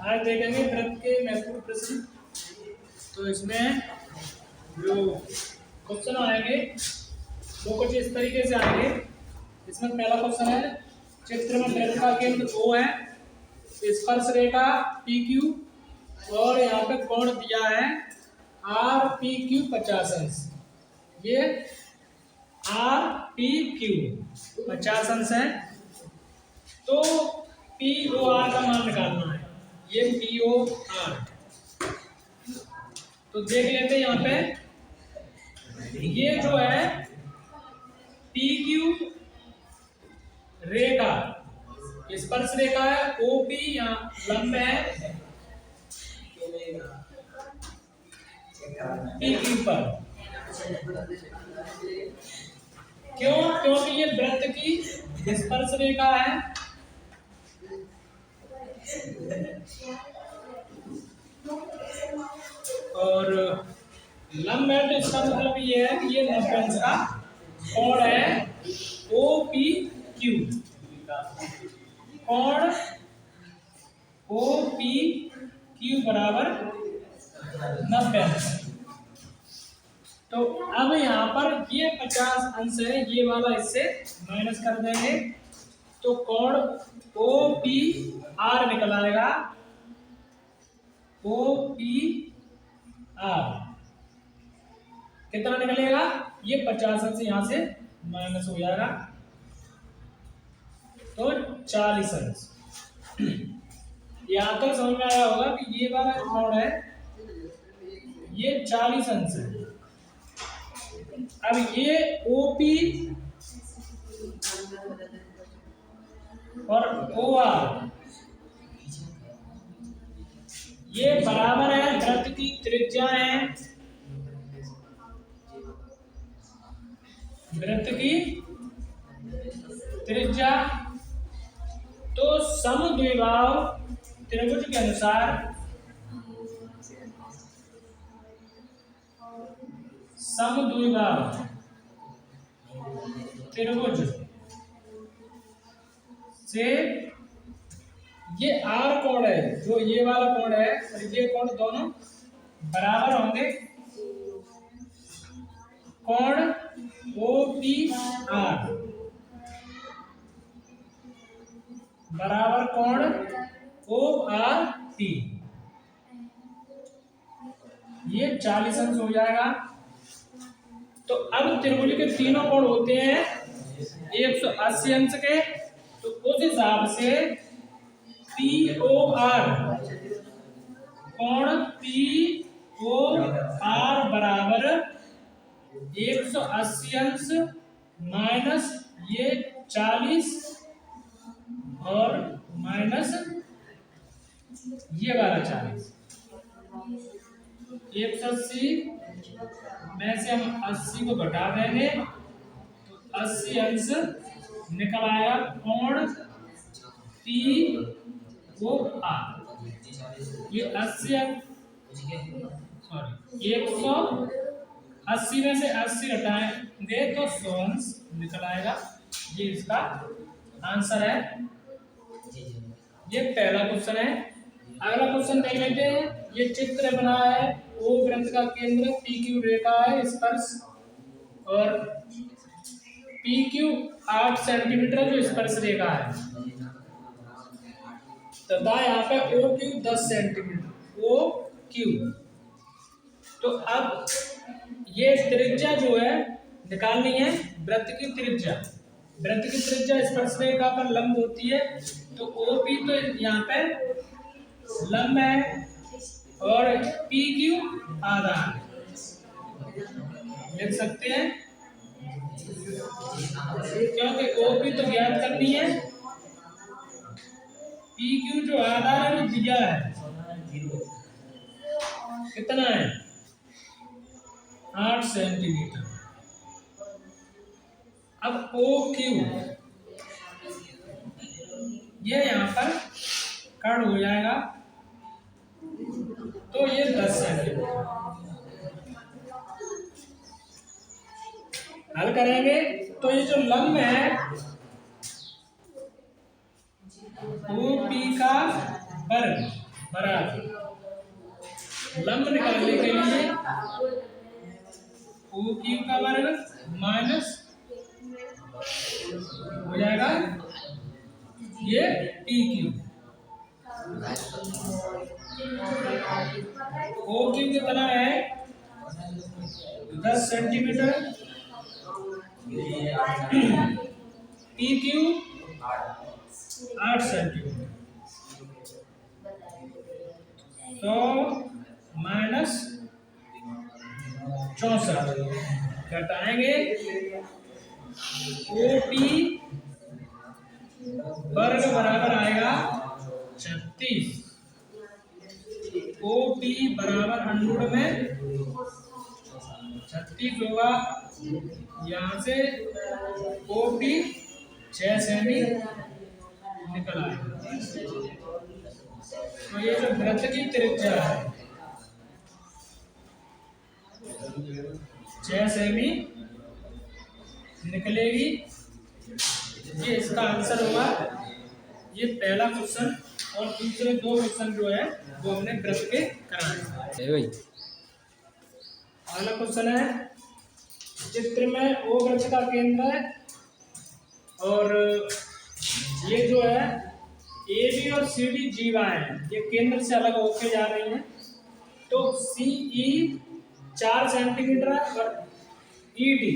आज देखेंगे वृत्त के महत्वपूर्ण प्रश्न। तो इसमें जो क्वेश्चन आएंगे वो कुछ इस तरीके से आएंगे। इसमें पहला क्वेश्चन है, चित्र में वृत्त का केंद्र O है, स्पर्श रेखा PQ और यहाँ पे कोण दिया है RPQ 50 अंश। ये RPQ 50 अंश है। तो POR का मान निकालना है। ये POR तो देख लेते हैं यहाँ पे। ये जो है PQ रेखा स्पर्श रेखा है, OP यहाँ लंब है PQ पर। क्यों? क्योंकि ये वृत्त की स्पर्श रेखा है और लंब है, तो इसका मतलब ये है कि ये 90 अंश का कोण है OPQ। कोण OPQ बराबर 90 अंश। तो अब यहाँ पर ये 50 अंश है, ये वाला इससे माइनस कर देंगे तो कोण OPR निकल आएगा। OPR कितना निकलेगा? ये 50 अंश यहाँ से माइनस हो जाएगा तो 40 अंश। यहाँ तक समझ में आया होगा कि ये वाला कोण है ये 40 अंश है। अब ये OP और OR ये बराबर है, वृत्त की त्रिज्या है, वृत्त की त्रिज्या। तो समद्विबाहु त्रिभुज के अनुसार समद्विबाहु त्रिभुज से ये R कोण है, जो ये वाला कोण है और ये कोण दोनों बराबर होंगे। कोण OPR बराबर कोण ORT, ये 40 अंश हो जाएगा। तो अब त्रिभुज के तीनों कोण होते हैं 180 अंश के, तो उस हिसाब से POR कोण POR बराबर 180 अंश माइनस ये 40 और माइनस ये वाला 40। 180 में से हम 80 को घटा देंगे तो 80 अंश निकल आया कोण POR। ये 80 सॉरी 180 में से 80 घटाएंगे तो 100 अंश निकल आएगा। ये इसका आंसर है। ये पहला क्वेश्चन है। अगला क्वेश्चन देख लेते हैं। ये चित्र बना है, O वृत्त का केंद्र, PQ रेखा है, स्पर्श और PQ 8 सेंटीमीटर जो स्पर्श रेखा है तथा यहाँ पे OQ 10 सेंटीमीटर OQ। तो अब ये त्रिज्या जो है निकालनी है, वृत्त की त्रिज्या। वृत्त की त्रिज्या स्पर्श रेखा पर लंब होती है, तो OP तो यहाँ पे लंब है और PQ आधा है, लिख सकते हैं क्योंकि OP तो ज्ञात करनी है, PQ जो आधा है वो दिया है, कितना है 8 सेंटीमीटर। अब OQ ये यहाँ पर कट हो जाएगा तो ये 10 सेंटीमीटर। हल करेंगे तो ये जो लंब है OP का वर्ग बराबर लंब निकालने के लिए ओ क्यू का वर्ग माइनस हो जाएगा ये टी क्यू। ओ क्यू कितना है 10 सेंटीमीटर, टी क्यू 8 सेंटीमीटर, तो माइनस 64 घटाएंगे ओ पी वर्ग बराबर आएगा 36, ओ पी बराबर अंडूर में 36 होगा, यहाँ से ओ पी 6 सेमी निकल आएगा। तो ये जो वृत्त की त्रिज्या है 6 सेमी निकलेगी, ये इसका आंसर होगा। ये पहला क्वेश्चन और दूसरे दो क्वेश्चन जो है वो हमने वृत्त के कराए। अगला क्वेश्चन है चित्र में ओ वृत्त का केंद्र है और ये जो है ए बी और सी डी जीवाएं हैं, ये केंद्र से अलग होके जा रही हैं। तो सी ई 4 सेंटीमीटर है और ई डी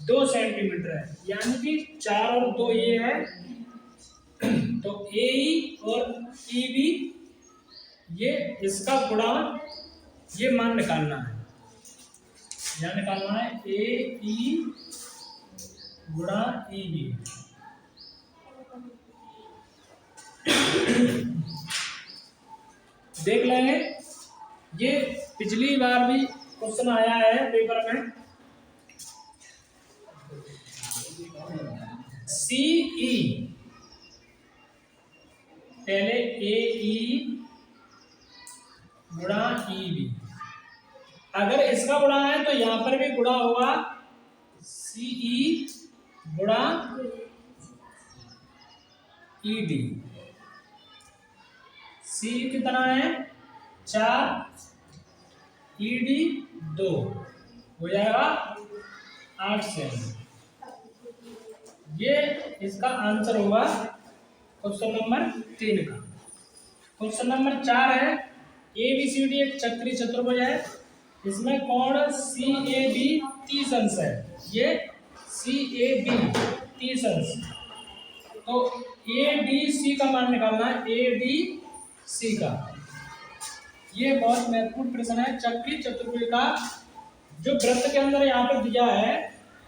2 सेंटीमीटर है, यानी कि 4 और 2 ये है। तो ए ई और ई बी ये इसका गुणा ये मान निकालना है, यह निकालना है ए ई गुणा ई बी। देख लेंगे, ये पिछली बार भी क्वेश्चन आया है पेपर में। सी ई पहले ए ई गुणा ई बी, अगर इसका गुणा है तो यहां पर भी गुणा होगा सी ई गुणा ई डी। सी कितना है 4, ई डी 2 हो जाएगा 8 सेमी। ये इसका आंसर होगा क्वेश्चन नंबर 3 का। क्वेश्चन नंबर 4 है ए बी सी डी एक चक्रीय चतुर्भुज है, इसमें कोण सी ए बी 30 अंश है। ये सी ए बी 30 अंश, तो ए डी सी का मान निकालना है, ए डी सी का। ये बहुत महत्वपूर्ण प्रश्न है चक्रीय चतुर्भुज का, जो वृत्त के अंदर यहाँ पर दिया है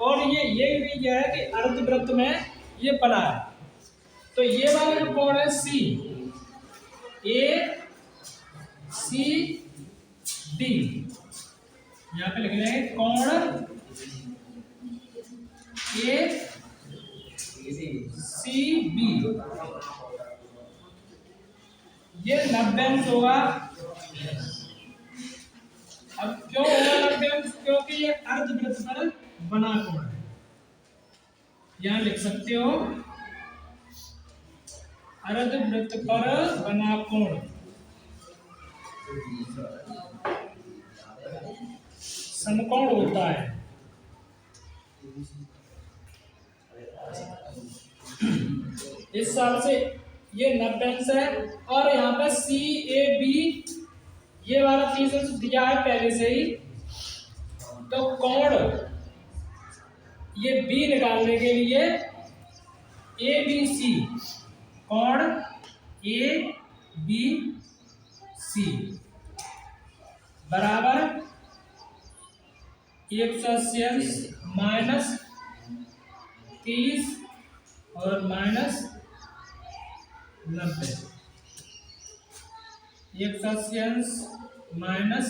और ये भी दिया है कि अर्धवृत्त में ये बना है। तो ये वाला जो कोण है सी ए सी डी, यहाँ पे लिख लेंगे कोण ए सी बी, ये 90 अंश होगा। अब क्यों होगा 90 अंश? क्योंकि ये अर्धवृत्त पर बना कोण है। यहाँ लिख सकते हो अर्धवृत्त पर बना कोण समकोण होता है। इस हिसाब से ये 90 अंश है और यहाँ पे सी ए बी ये वाला 30 अंश दिया है पहले से ही। तो कोण ये बी निकालने के लिए ए बी सी, कोण ए बी सी बराबर 180 अंश माइनस 30 और माइनस 90, 180 अंश माइनस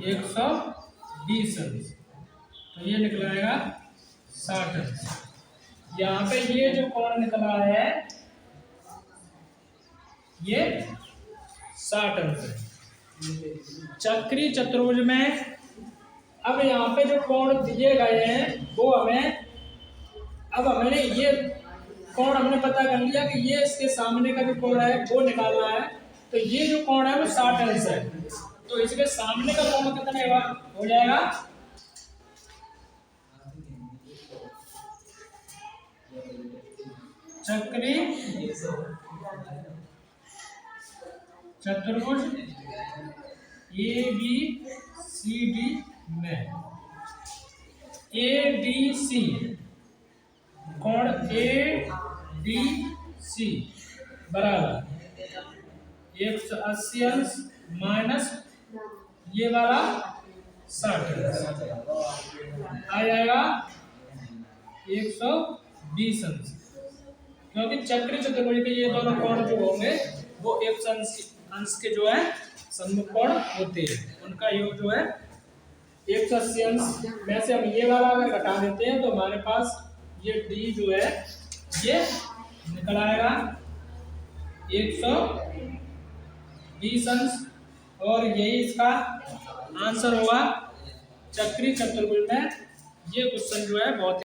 120 अंश, तो ये निकलाएगा 60 अंश। यहाँ पे ये जो कोण निकला है ये 60 अंश है चक्रीय चतुर्भुज में। अब यहाँ पे जो कोण दिए गए हैं वो अब हमने ये कोण हमने पता कर लिया कि ये इसके सामने का जो कोण है वो निकालना है। तो ये जो कोण है वो 60 अंश है, तो इसके सामने का कोण कितना हो जाएगा, चक्री चतुर्भुज ABCD में ADC कोण ADC बराबर 180 अंश माइनस ये वाला 60 आ जाएगा 120 अंश, क्योंकि चक्री चतुर्भुज के ये दोनों कोण जो होंगे वो 180 अंश के जो है सम्मुख कोण होते हैं, उनका योग जो है 180 अंश में से हम ये वाला अगर घटा देते हैं तो हमारे पास ये D जो है ये निकल आएगा 120 अंश, और यही इसका आंसर होगा चक्री चतुर्भुज में। ये क्वेश्चन जो है बहुत